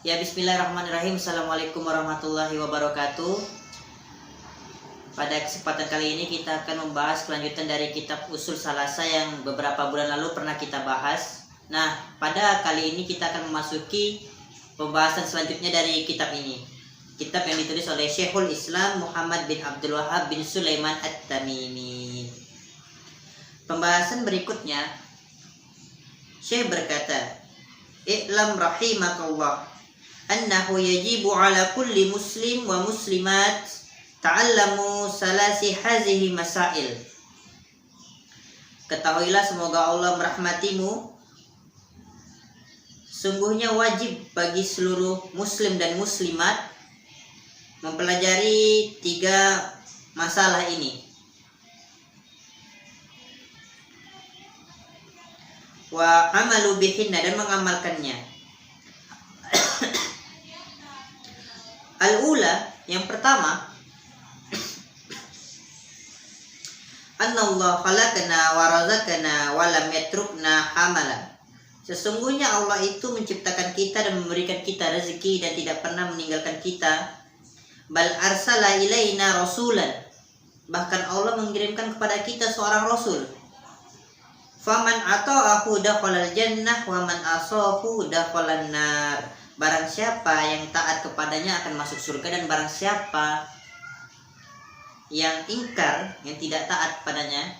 Ya, bismillahirrahmanirrahim. Assalamualaikum warahmatullahi wabarakatuh. Pada kesempatan kali ini kita akan membahas kelanjutan dari kitab Usul Salasa yang beberapa bulan lalu pernah kita bahas. Nah, pada kali ini kita akan memasuki pembahasan selanjutnya dari kitab ini. Kitab yang ditulis oleh Syekhul Islam Muhammad bin Abdul Wahhab bin Sulaiman At-Tamimi. Pembahasan berikutnya, Syekh berkata, "I'lam rahimakallah annahu yajibu ala kulli muslim wa muslimat ta'allamu salasi hazihi masail." Ketahuilah, semoga Allah merahmatimu, sungguhnya wajib bagi seluruh muslim dan muslimat mempelajari 3 masalah ini. Wa amalu bihinna, dan mengamalkannya. Al-ula, yang pertama, Annallah khalaqana wa razaqana wa lam yatrukna hamala. Sesungguhnya Allah itu menciptakan kita dan memberikan kita rezeki dan tidak pernah meninggalkan kita. Bal arsala ilaina rasulan, bahkan Allah mengirimkan kepada kita seorang rasul. Faman ata'ahu dakhalal jannah wa man asahu dakhalan nar. Barang siapa yang taat kepadanya akan masuk surga, dan barang siapa yang ingkar, yang tidak taat padanya,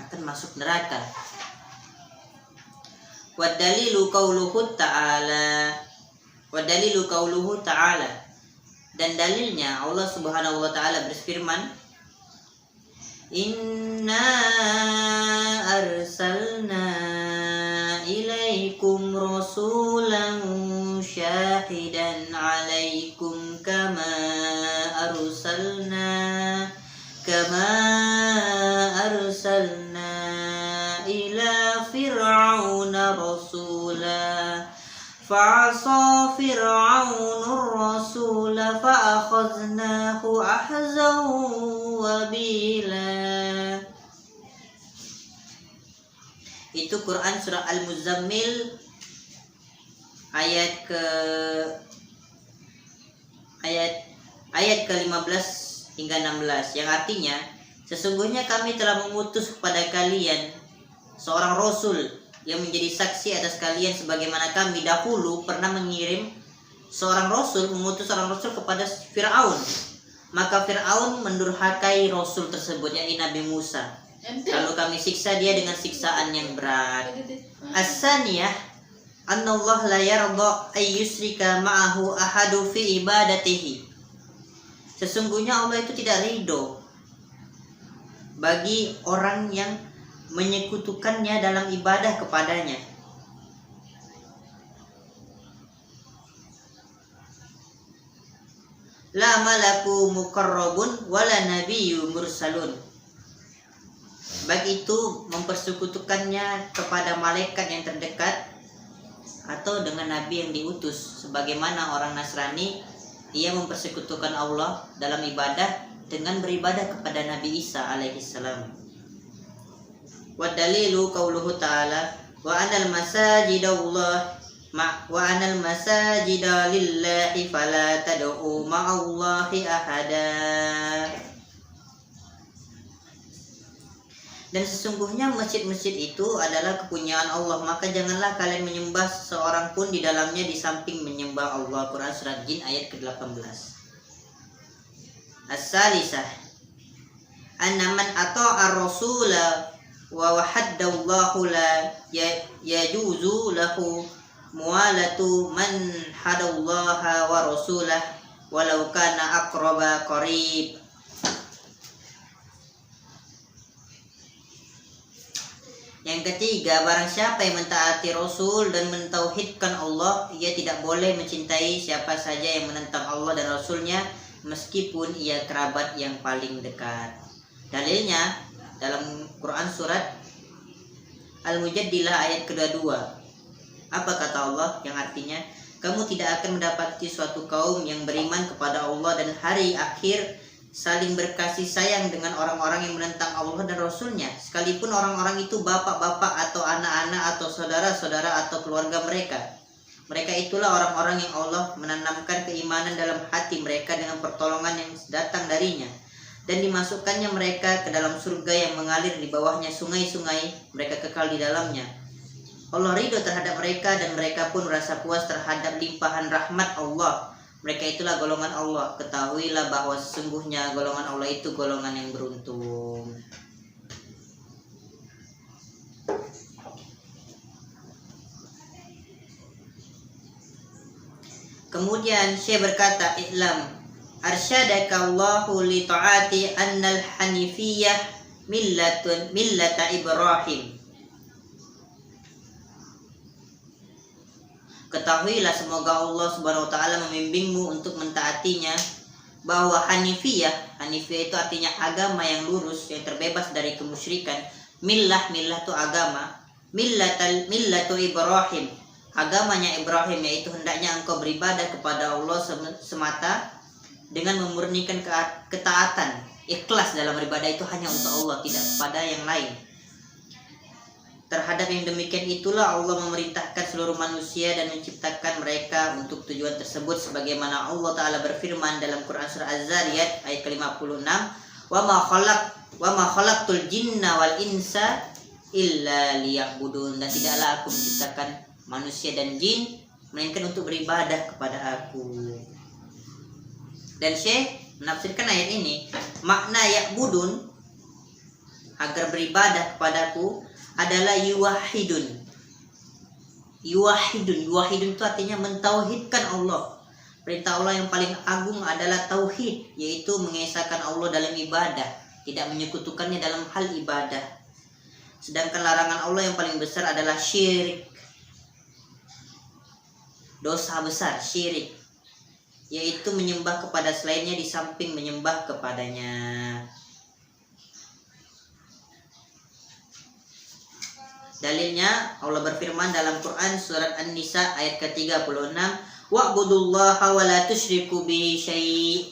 akan masuk neraka. Wa dalilu qauluhu ta'ala, dan dalilnya Allah Subhanahu wa taala berfirman, "Inna arsalna ilaikum rasulan syahidan alaikum kama arsalna ila fir'auna rasula fa'asa fir'aunur rasula fa'akhadnahu ahzan wabila." Itu Quran surah Al-Muzammil ayat ke-15 hingga 16, yang artinya, sesungguhnya kami telah mengutus kepada kalian seorang rasul yang menjadi saksi atas kalian, sebagaimana kami dahulu pernah mengirim mengutus seorang rasul kepada Fir'aun. Maka Fir'aun mendurhakai rasul tersebut, yakni Nabi Musa. Lalu kami siksa dia dengan siksaan yang berat. As-saniyah, annallah la yarda ay yusrika ma'ahu ahadu fi ibadatihi. Sesungguhnya Allah itu tidak ridho bagi orang yang menyekutukannya dalam ibadah kepadanya. La malaku muqarrabun wala nabiyyu mursalun. Baik itu mempersekutukannya kepada malaikat yang terdekat atau dengan nabi yang diutus. Sebagaimana orang Nasrani, ia mempersekutukan Allah dalam ibadah dengan beribadah kepada Nabi Isa alaihissalam. Wa dalilu qauluhu ta'ala, wa anal masajida lillahi fala tad'u ma'allahi ahada. Dan sesungguhnya masjid-masjid itu adalah kepunyaan Allah, maka janganlah kalian menyembah seorang pun di dalamnya di samping menyembah Allah. Quran surat Jin ayat ke-18. As-salisah, anna man ata'a ar-rasula wa wahadallahu la yajuzu lahu muwalatu man hadallaha wa rasulah walau kana aqraba qarib. Yang ketiga, barang siapa yang mentaati Rasul dan mentauhidkan Allah, ia tidak boleh mencintai siapa saja yang menentang Allah dan Rasulnya, meskipun ia kerabat yang paling dekat. Dalilnya dalam Quran surat Al-Mujadilah ayat ke-22. Apa kata Allah? Yang artinya, kamu tidak akan mendapati suatu kaum yang beriman kepada Allah dan hari akhir saling berkasih sayang dengan orang-orang yang menentang Allah dan Rasulnya, sekalipun orang-orang itu bapak-bapak atau anak-anak atau saudara-saudara atau keluarga mereka. Mereka itulah orang-orang yang Allah menanamkan keimanan dalam hati mereka dengan pertolongan yang datang darinya, dan dimasukkannya mereka ke dalam surga yang mengalir di bawahnya sungai-sungai, mereka kekal di dalamnya. Allah ridho terhadap mereka dan mereka pun merasa puas terhadap limpahan rahmat Allah. Mereka itulah golongan Allah. Ketahuilah bahwa sesungguhnya golongan Allah itu golongan yang beruntung. Kemudian Syekh berkata, "I'lam arsyadaka Allahu li ta'ati annal hanifiyah millata Ibrahim." Ketahuilah semoga Allah Subhanahu wa taala membimbingmu untuk mentaatinya bahwa Hanifiyah itu artinya agama yang lurus, yang terbebas dari kemusyrikan. Millah itu agama. Millatu Ibrahim, agamanya Ibrahim, yaitu hendaknya engkau beribadah kepada Allah semata dengan memurnikan ketaatan, ikhlas dalam beribadah itu hanya untuk Allah, tidak kepada yang lain. Terhadap yang demikian itulah Allah memerintahkan seluruh manusia dan menciptakan mereka untuk tujuan tersebut, sebagaimana Allah Ta'ala berfirman dalam Quran Surah Az-Zariyat ayat ke-56, wa ma khalaqtul jinna wal insa illa liya'budun, dan tidaklah aku menciptakan manusia dan jin melainkan untuk beribadah kepada aku. Dan Syekh menafsirkan ayat ini, makna ya'budun, agar beribadah kepadaku, adalah yuwahidun itu artinya mentauhidkan Allah. Perintah Allah yang paling agung adalah tauhid, yaitu mengesahkan Allah dalam ibadah, tidak menyekutukannya dalam hal ibadah. Sedangkan larangan Allah yang paling besar adalah syirik, dosa besar, syirik, yaitu menyembah kepada selainnya di samping menyembah kepadanya. Dalilnya Allah berfirman dalam Quran surat An-Nisa ayat ke-36, wa'budullaha wa la tusyriku bihi syai',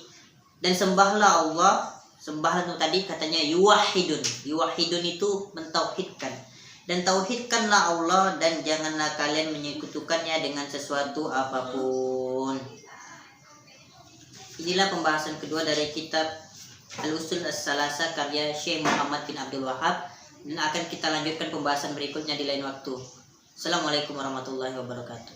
dan sembahlah Allah. Sembah itu tadi katanya yuwahidun itu mentauhidkan, dan tauhidkanlah Allah dan janganlah kalian menyekutukannya dengan sesuatu apapun. Inilah pembahasan kedua dari kitab Al-Usul As-Salasa karya Syekh Muhammad bin Abdul Wahab, dan akan kita lanjutkan pembahasan berikutnya di lain waktu. Assalamualaikum warahmatullahi wabarakatuh.